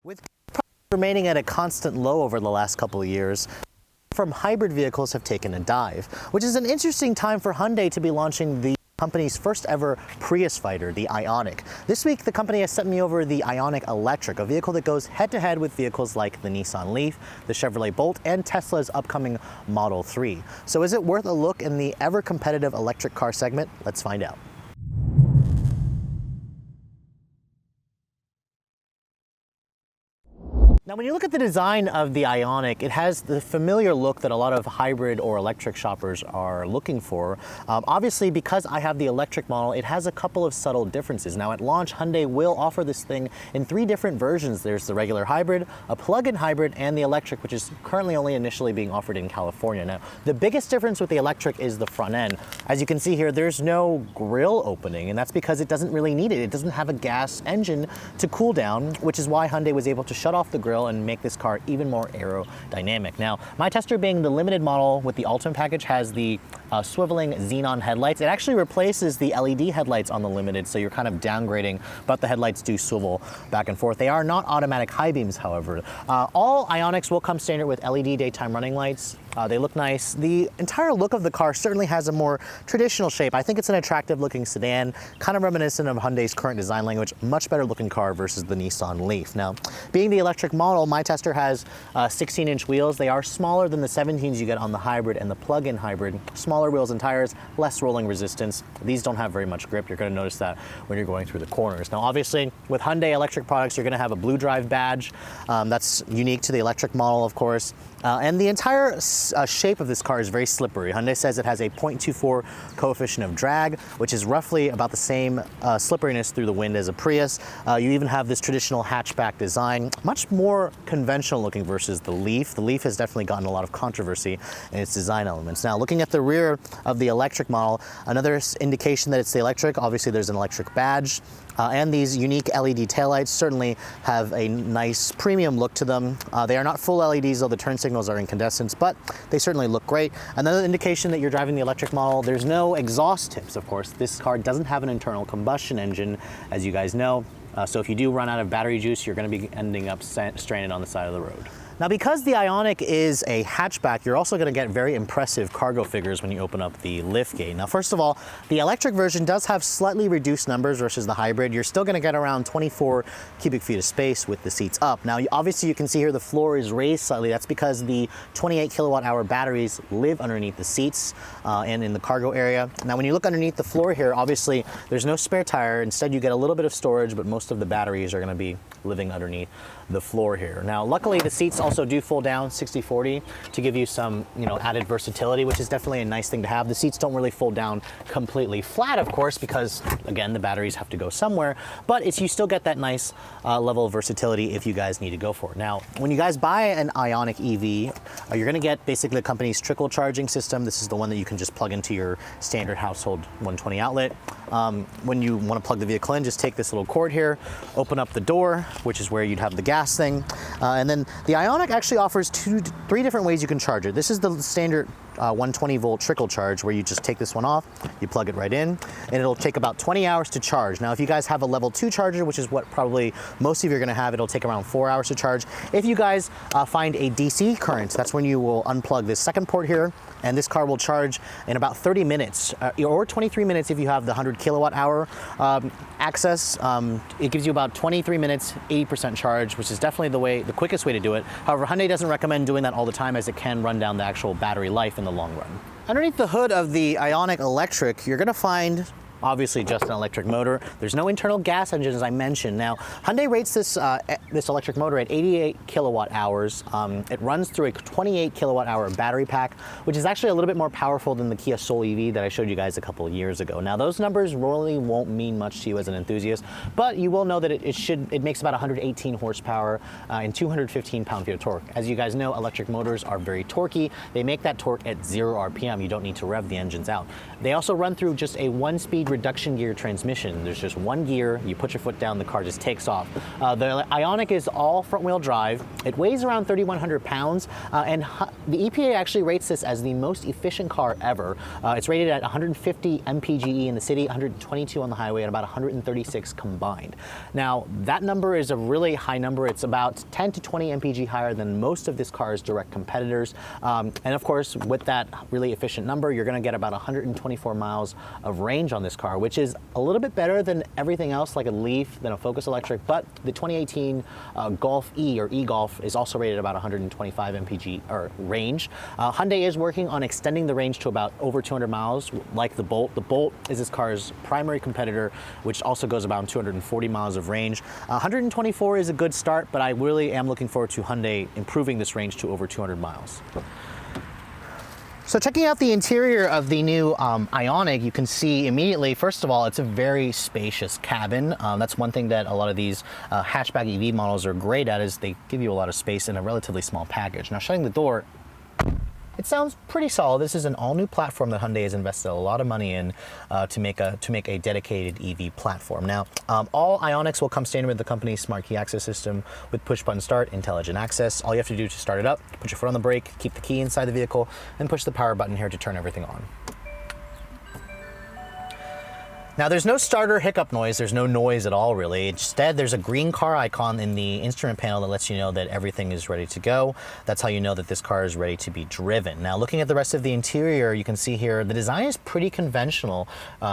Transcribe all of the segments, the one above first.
With prices remaining at a constant low over the last couple of years, from hybrid vehicles have taken a dive, which is an interesting time for Hyundai to be launching the company's first ever Prius fighter, the Ioniq. This week, the company has sent me over the Ioniq Electric, a vehicle that goes head-to-head with vehicles like the Nissan Leaf, the Chevrolet Bolt, and Tesla's upcoming Model 3. So is it worth a look in the ever-competitive electric car segment? Let's find out. Now, when you look at the design of the Ioniq, it has the familiar look that a lot of hybrid or electric shoppers are looking for. Obviously, because I have the electric model, it has a couple of subtle differences. Now, at launch, Hyundai will offer this thing in 3 different versions. There's the regular hybrid, a plug-in hybrid, and the electric, which is currently only initially being offered in California. Now, the biggest difference with the electric is the front end. As you can see here, there's no grille opening, and that's because it doesn't really need it. It doesn't have a gas engine to cool down, which is why Hyundai was able to shut off the grille and make this car even more aerodynamic. Now, my tester, being the limited model with the Ultimate package, has the swiveling xenon headlights. It actually replaces the LED headlights on the limited, so you're kind of downgrading, but the headlights do swivel back and forth. They are not automatic high beams, however. All Ioniqs will come standard with LED daytime running lights. They look nice. The entire look of the car certainly has a more traditional shape. I think it's an attractive looking sedan, kind of reminiscent of Hyundai's current design language. Much better looking car versus the Nissan Leaf. Now, being the electric model, my tester has 16-inch wheels. They are smaller than the 17s you get on the hybrid and the plug-in hybrid. Smaller wheels and tires, less rolling resistance. These don't have very much grip. You're going to notice that when you're going through the corners. Now, obviously, with Hyundai electric products, you're going to have a Blue Drive badge. That's unique to the electric model, of course. And the entire shape of this car is very slippery. Hyundai says it has a 0.24 coefficient of drag, which is roughly about the same slipperiness through the wind as a Prius. You even have this traditional hatchback design, much more conventional looking versus the Leaf. The Leaf has definitely gotten a lot of controversy in its design elements. Now, looking at the rear of the electric model, another indication that it's the electric, obviously there's an electric badge. And these unique LED taillights certainly have a nice premium look to them. They are not full LEDs, though the turn signals are incandescents, but they certainly look great. Another indication that you're driving the electric model, there's no exhaust tips, of course. This car doesn't have an internal combustion engine, as you guys know. So if you do run out of battery juice, you're going to be ending up stranded on the side of the road. Now, because the Ioniq is a hatchback, you're also going to get very impressive cargo figures when you open up the lift gate. Now, first of all, the electric version does have slightly reduced numbers versus the hybrid. You're still going to get around 24 cubic feet of space with the seats up. Now, obviously, you can see here the floor is raised slightly. That's because the 28 kilowatt hour batteries live underneath the seats and in the cargo area. Now, when you look underneath the floor here, obviously, there's no spare tire. Instead, you get a little bit of storage, but most of the batteries are going to be living underneath the floor here. Now, luckily, the seats also do fold down 60/40 to give you some, added versatility, which is definitely a nice thing to have. The seats don't really fold down completely flat, of course, because again, the batteries have to go somewhere, but you still get that nice level of versatility if you guys need to go for it. Now, when you guys buy an Ioniq EV, you're going to get basically the company's Trickle charging system. This is the one that you can just plug into your standard household 120 outlet. When you want to plug the vehicle in, just take this little cord here, open up the door, which is where you'd have the gas thing, and then the Ioniq actually offers 3 different ways you can charge it. This is the standard 120 volt trickle charge, where you just take this one off, you plug it right in, and it'll take about 20 hours to charge. Now, if you guys have a level 2 charger, which is what probably most of you are going to have, it'll take around 4 hours to charge. If you guys find a DC current, that's when you will unplug this second port here, and this car will charge in about 30 minutes or 23 minutes if you have the 100 kilowatt hour access. It gives you about 23 minutes, 80% charge, which is definitely the quickest way to do it. However, Hyundai doesn't recommend doing that all the time, as it can run down the actual battery life in the long run. Underneath the hood of the Ioniq Electric, you're going to find obviously just an electric motor. There's no internal gas engine, as I mentioned. Now, Hyundai rates this electric motor at 88 kilowatt hours. It runs through a 28 kilowatt hour battery pack, which is actually a little bit more powerful than the Kia Soul EV that I showed you guys a couple of years ago. Now, those numbers really won't mean much to you as an enthusiast, but you will know that it makes about 118 horsepower and 215 pound-feet of torque. As you guys know, electric motors are very torquey. They make that torque at 0 RPM. You don't need to rev the engines out. They also run through just a 1-speed speed reduction gear transmission. There's just one gear, you put your foot down, the car just takes off. The Ioniq is all front wheel drive. It weighs around 3,100 pounds, and the EPA actually rates this as the most efficient car ever. It's rated at 150 mpge in the city, 122 on the highway, and about 136 combined. Now, that number is a really high number. It's about 10 to 20 mpg higher than most of this car's direct competitors. And of course, with that really efficient number, you're gonna get about 124 miles of range on this car, which is a little bit better than everything else, like a Leaf, than a Focus Electric, but the 2018 Golf E or e-Golf is also rated about 125 mpg or range. Hyundai is working on extending the range to about over 200 miles, like the Bolt. The Bolt is this car's primary competitor, which also goes about 240 miles of range. 124 is a good start, but I really am looking forward to Hyundai improving this range to over 200 miles. So checking out the interior of the new Ioniq, you can see immediately, first of all, it's a very spacious cabin. That's one thing that a lot of these hatchback EV models are great at, is they give you a lot of space in a relatively small package. Now, shutting the door, it sounds pretty solid. This is an all-new platform that Hyundai has invested a lot of money in to make a dedicated EV platform. Now, all Ioniqs will come standard with the company's smart key access system with push-button start, intelligent access. All you have to do to start it up, put your foot on the brake, keep the key inside the vehicle, and push the power button here to turn everything on. Now, there's no starter hiccup noise. There's no noise at all, really. Instead, there's a green car icon in the instrument panel that lets you know that everything is ready to go. That's how you know that this car is ready to be driven. Now, looking at the rest of the interior, you can see here the design is pretty conventional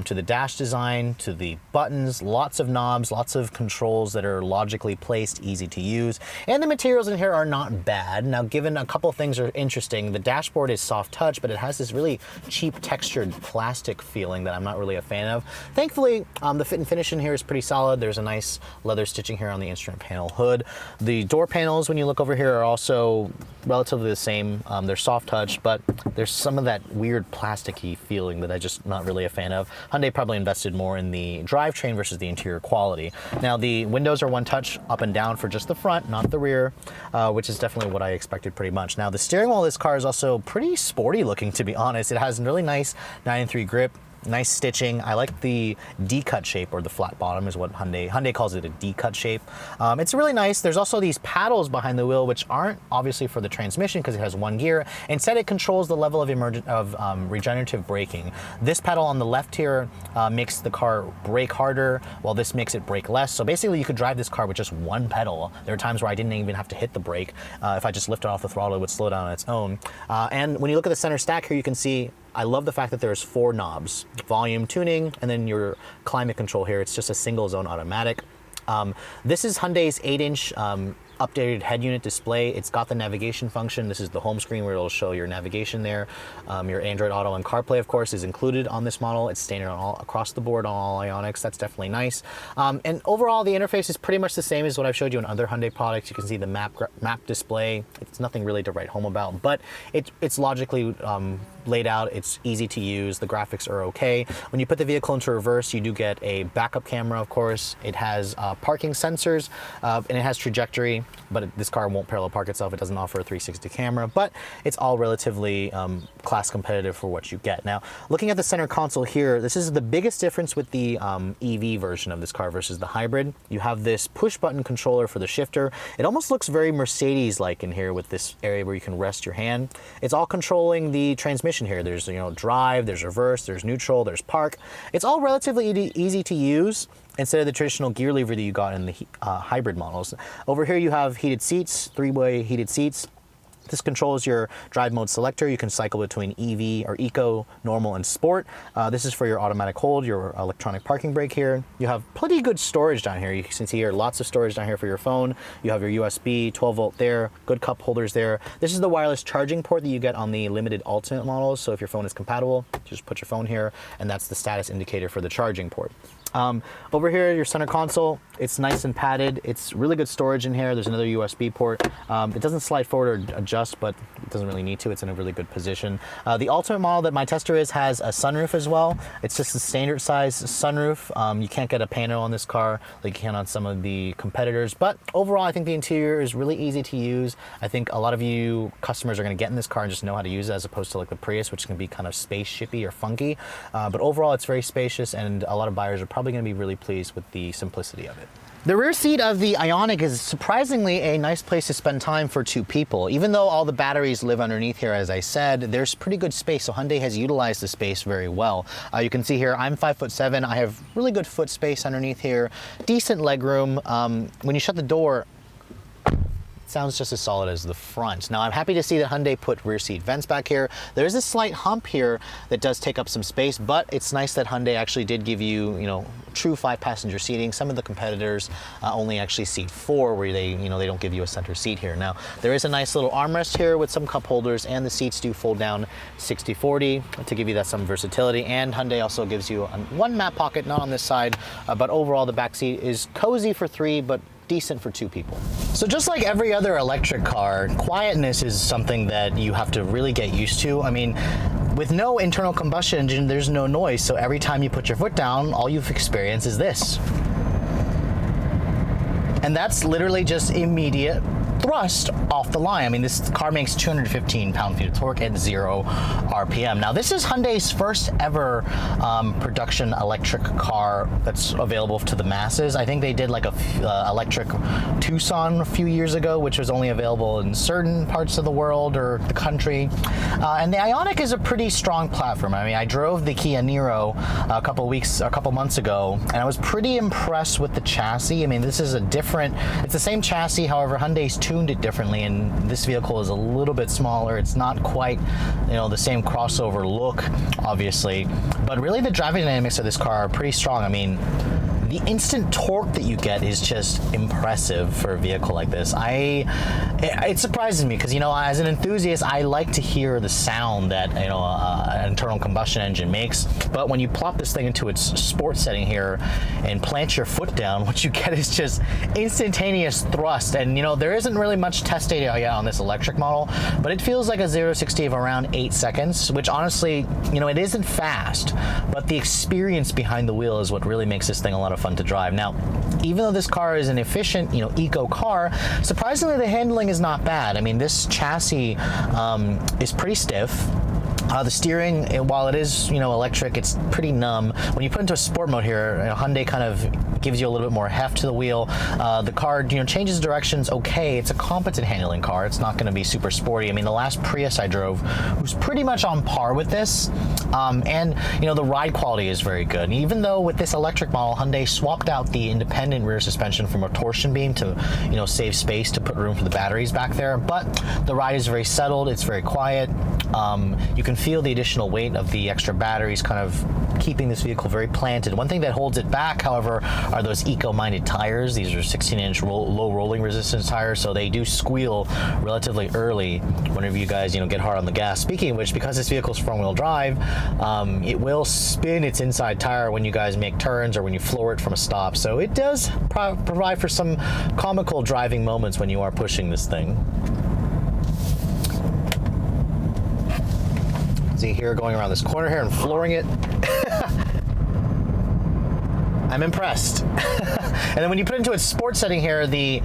to the dash design, to the buttons, lots of knobs, lots of controls that are logically placed, easy to use. And the materials in here are not bad. Now, given a couple things are interesting, the dashboard is soft touch, but it has this really cheap textured plastic feeling that I'm not really a fan of. Thankfully, the fit and finish in here is pretty solid. There's a nice leather stitching here on the instrument panel hood. The door panels, when you look over here, are also relatively the same. They're soft touch, but there's some of that weird plasticky feeling that I'm just not really a fan of. Hyundai probably invested more in the drivetrain versus the interior quality. Now, the windows are one touch up and down for just the front, not the rear, which is definitely what I expected pretty much. Now, the steering wheel of this car is also pretty sporty looking, to be honest. It has a really nice 9-3 grip. Nice stitching. I like the D-cut shape, or the flat bottom is what Hyundai calls it, a D-cut shape. It's really nice. There's also these paddles behind the wheel, which aren't obviously for the transmission because it has one gear. Instead, it controls the level of regenerative braking. This paddle on the left here makes the car brake harder, while this makes it brake less. So basically, you could drive this car with just one pedal. There are times where I didn't even have to hit the brake. If I just lifted off the throttle, it would slow down on its own. And when you look at the center stack here, you can see I love the fact that there's 4 knobs: volume, tuning, and then your climate control here. It's just a single zone automatic. This is Hyundai's 8-inch updated head unit display. It's got the navigation function. This is the home screen where it'll show your navigation there. Your Android Auto and CarPlay, of course, is included on this model. It's standard on all across the board on all Ioniqs. That's definitely nice. And overall, the interface is pretty much the same as what I've showed you on other Hyundai products. You can see the map display. It's nothing really to write home about, but it's logically laid out. It's easy to use. The graphics are okay. When you put the vehicle into reverse, you do get a backup camera, of course. It has parking sensors, and it has trajectory, but this car won't parallel park itself. It doesn't offer a 360 camera, but it's all relatively class competitive for what you get. Now, looking at the center console here, this is the biggest difference with the EV version of this car versus the hybrid. You have this push button controller for the shifter. It almost looks very Mercedes-like in here with this area where you can rest your hand. It's all controlling the transmission here. There's, drive, there's reverse, there's neutral, there's park. It's all relatively easy to use instead of the traditional gear lever that you got in the hybrid models. Over here you have heated seats, 3-way heated seats. This controls your drive mode selector. You can cycle between EV or Eco, Normal, and Sport. This is for your automatic hold, your electronic parking brake here. You have pretty good storage down here. You can see here lots of storage down here for your phone. You have your USB, 12-volt there, good cup holders there. This is the wireless charging port that you get on the limited Ultimate models. So if your phone is compatible, just put your phone here, and that's the status indicator for the charging port. Over here, your center console, it's nice and padded. It's really good storage in here. There's another USB port. It doesn't slide forward or adjust, but it doesn't really need to. It's in a really good position. The Ultimate model that my tester is has a sunroof as well. It's just a standard size sunroof. You can't get a panel on this car like you can on some of the competitors, but overall, I think the interior is really easy to use. I think a lot of you customers are gonna get in this car and just know how to use it as opposed to like the Prius, which can be kind of spaceshipy or funky. But overall, it's very spacious, and a lot of buyers are probably gonna be really pleased with the simplicity of it. The rear seat of the Ioniq is surprisingly a nice place to spend time for two people. Even though all the batteries live underneath here, as I said, there's pretty good space, so Hyundai has utilized the space very well. You can see here, I'm 5'7". I have really good foot space underneath here, decent leg room. When you shut the door, sounds just as solid as the front. Now, I'm happy to see that Hyundai put rear seat vents back here. There's a slight hump here that does take up some space, but it's nice that Hyundai actually did give you, true 5-passenger seating. Some of the competitors only actually seat 4, where they don't give you a center seat here. Now, there is a nice little armrest here with some cup holders, and the seats do fold down 60/40 to give you that some versatility. And Hyundai also gives you one map pocket, not on this side, but overall the back seat is cozy for 3, but decent for 2 people. So just like every other electric car, quietness is something that you have to really get used to. I mean, with no internal combustion engine, there's no noise, so every time you put your foot down, all you've experienced is this. And that's literally just immediate thrust off the line. I mean, this car makes 215 pound-feet of torque at 0 RPM. Now, this is Hyundai's first ever production electric car that's available to the masses. I think they did like a electric Tucson a few years ago, which was only available in certain parts of the world or the country. And the Ioniq is a pretty strong platform. I mean, I drove the Kia Niro a couple months ago, and I was pretty impressed with the chassis. I mean, this is it's the same chassis, however, Hyundai's tuned it differently, and this vehicle is a little bit smaller. It's not quite, the same crossover look, obviously, but really the driving dynamics of this car are pretty strong. I mean, the instant torque that you get is just impressive for a vehicle like this. It surprises me because, as an enthusiast, I like to hear the sound that, an internal combustion engine makes. But when you plop this thing into its sports setting here and plant your foot down, what you get is just instantaneous thrust. And, there isn't really much test data yet on this electric model, but it feels like a 0-60 of around 8 seconds, which honestly, it isn't fast, but the experience behind the wheel is what really makes this thing a lot of fun to drive. Now, even though this car is an efficient, eco car, surprisingly the handling is not bad. I mean, this chassis is pretty stiff. The steering, while it is, electric, it's pretty numb. When you put into a sport mode here, Hyundai kind of gives you a little bit more heft to the wheel. The car, changes directions okay. It's a competent handling car. It's not going to be super sporty. I mean, the last Prius I drove was pretty much on par with this. And, the ride quality is very good. And even though with this electric model, Hyundai swapped out the independent rear suspension from a torsion beam to, save space to put room for the batteries back there. But the ride is very settled. It's very quiet. You can feel the additional weight of the extra batteries kind of keeping this vehicle very planted. One thing that holds it back, however, are those eco-minded tires. These are 16-inch low rolling resistance tires, so they do squeal relatively early whenever you guys, get hard on the gas. Speaking of which, because this vehicle is front-wheel drive, it will spin its inside tire when you guys make turns or when you floor it from a stop. So it does provide for some comical driving moments when you are pushing this thing. See here, going around this corner here and flooring it. I'm impressed. And then when you put it into its sports setting here, the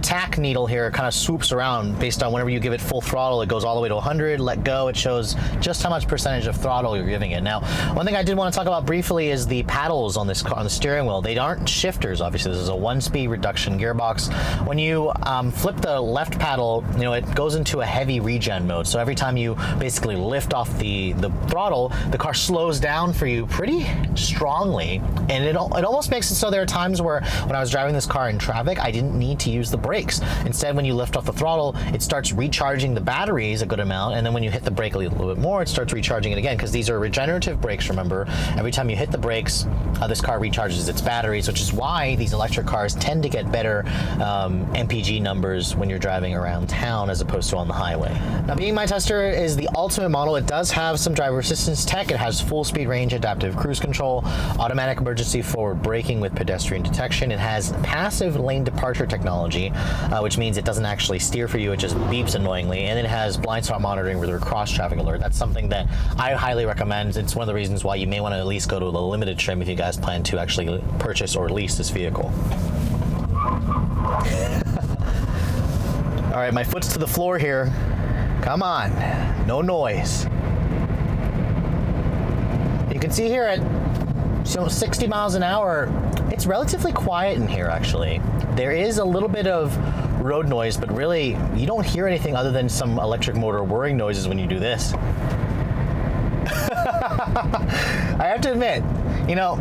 tack needle here kind of swoops around based on whenever you give it full throttle. It goes all the way to 100, let go. It shows just how much percentage of throttle you're giving it. Now, one thing I did want to talk about briefly is the paddles on this car, on the steering wheel. They aren't shifters, obviously. This is a 1-speed reduction gearbox. When you flip the left paddle, it goes into a heavy regen mode. So every time you basically lift off the throttle, the car slows down for you pretty strongly. And it almost makes it so there are times where when I was driving this car in traffic, I didn't need to use the brakes. Instead, when you lift off the throttle, it starts recharging the batteries a good amount, and then when you hit the brake a little bit more, it starts recharging it again, because these are regenerative brakes, remember. Every time you hit the brakes, this car recharges its batteries, which is why these electric cars tend to get better MPG numbers when you're driving around town as opposed to on the highway. Now, being my tester is the Ultimate model, it does have some driver assistance tech. It has full speed range, adaptive cruise control, automatic emergency forward braking with pedestrian detection. It has passive lane departure technology, which means it doesn't actually steer for you, it just beeps annoyingly. And it has blind spot monitoring with a cross traffic alert. That's something that I highly recommend. It's one of the reasons why you may want to at least go to the limited trim if you guys plan to actually purchase or lease this vehicle. All right, my foot's to the floor here. Come on, no noise. You can see here at 60 miles an hour, it's relatively quiet in here actually. There is a little bit of road noise, but really you don't hear anything other than some electric motor whirring noises when you do this. I have to admit, you know,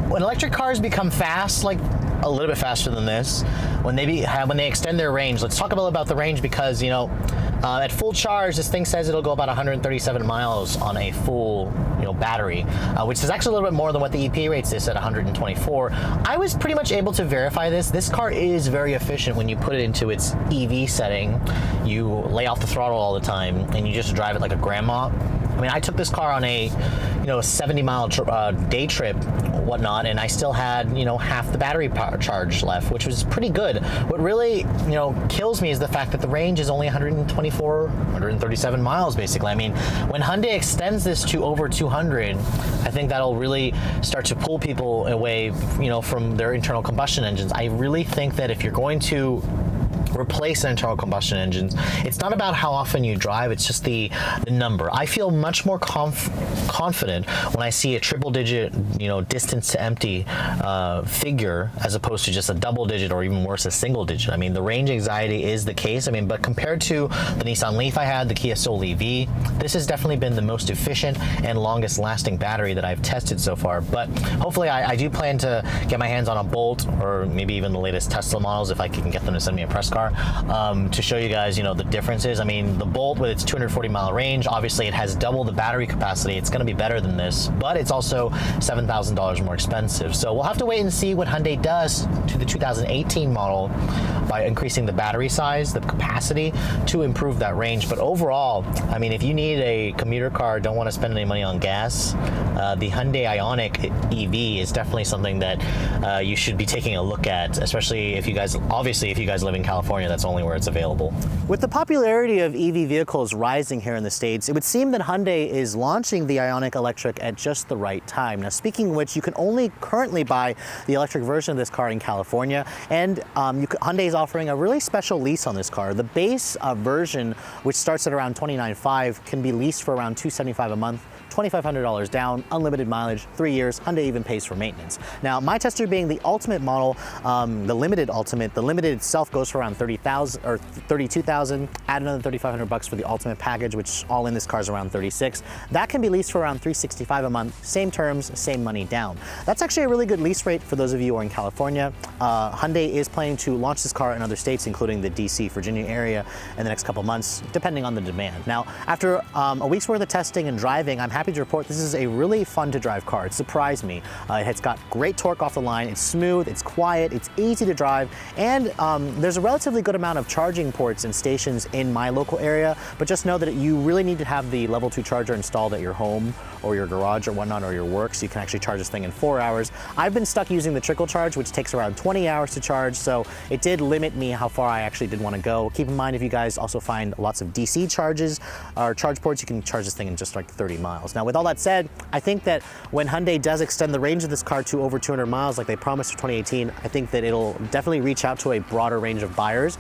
when electric cars become fast, like a little bit faster than this, when they extend their range, let's talk about the range because, you know, at full charge, this thing says it'll go about 137 miles on a full, battery, which is actually a little bit more than what the EPA rates this at 124. I was pretty much able to verify this. This car is very efficient when you put it into its EV setting. You lay off the throttle all the time and you just drive it like a grandma. I mean, I took this car on a, 70-mile day trip, whatnot, and I still had, half the battery power charge left, which was pretty good. What really, kills me is the fact that the range is only 137 miles, basically. I mean, when Hyundai extends this to over 200, I think that'll really start to pull people away, from their internal combustion engines. I really think that if you're going to replace internal combustion engines, it's not about how often you drive, it's just the number. I feel much more confident when I see a triple digit, distance to empty figure as opposed to just a double digit or even worse, a single digit. I mean, the range anxiety is the case. I mean, but compared to the Nissan Leaf I had, the Kia Soul EV, this has definitely been the most efficient and longest lasting battery that I've tested so far. But hopefully I do plan to get my hands on a Bolt or maybe even the latest Tesla models if I can get them to send me a press car. To show you guys, the differences. I mean, the Bolt with its 240-mile range, obviously it has double the battery capacity. It's going to be better than this, but it's also $7,000 more expensive. So we'll have to wait and see what Hyundai does to the 2018 model by increasing the battery size, the capacity to improve that range. But overall, I mean, if you need a commuter car, don't want to spend any money on gas, the Hyundai Ioniq EV is definitely something that you should be taking a look at, especially if you guys live in California. That's only where it's available. With the popularity of EV vehicles rising here in the States, it would seem that Hyundai is launching the Ioniq Electric at just the right time. Now, speaking of which, you can only currently buy the electric version of this car in California, and Hyundai is offering a really special lease on this car. The base version, which starts at around $29,500, can be leased for around $275 a month, $2,500 down, unlimited mileage, 3 years. Hyundai even pays for maintenance. Now, my tester being the Ultimate model, the Limited Ultimate, the Limited itself goes for around $30,000 or $32,000. Add another $3,500 for the Ultimate package, which all in this car is around $36,000. That can be leased for around $365 a month. Same terms, same money down. That's actually a really good lease rate for those of you who are in California. Hyundai is planning to launch this car in other states, including the DC, Virginia area, in the next couple months, depending on the demand. Now, after a week's worth of testing and driving, I'm happy to report this is a really fun to drive car. It surprised me. It's got great torque off the line. It's smooth, it's quiet, it's easy to drive, and there's a relatively good amount of charging ports and stations in my local area, but just know that you really need to have the level 2 charger installed at your home or your garage or whatnot or your work, so you can actually charge this thing in 4 hours. I've been stuck using the Trickle charge, which takes around 20 hours to charge, so it did limit me how far I actually did want to go. Keep in mind, if you guys also find lots of DC charges or charge ports, you can charge this thing in just like 30 miles. Now, with all that said, I think that when Hyundai does extend the range of this car to over 200 miles like they promised for 2018, I think that it'll definitely reach out to a broader range of buyers.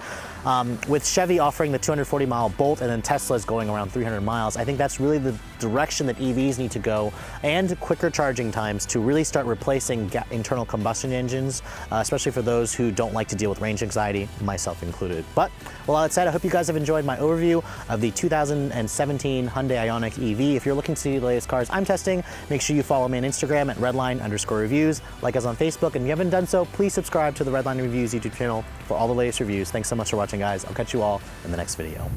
With Chevy offering the 240-mile Bolt and then Tesla's going around 300 miles, I think that's really the direction that EVs need to go, and quicker charging times to really start replacing internal combustion engines, especially for those who don't like to deal with range anxiety, myself included. But with all that said, I hope you guys have enjoyed my overview of the 2017 Hyundai Ioniq EV. If you're looking to see the latest cars I'm testing, make sure you follow me on Instagram at Redline_reviews, like us on Facebook, and if you haven't done so, please subscribe to the Redline Reviews YouTube channel for all the latest reviews. Thanks so much for watching, guys. I'll catch you all in the next video.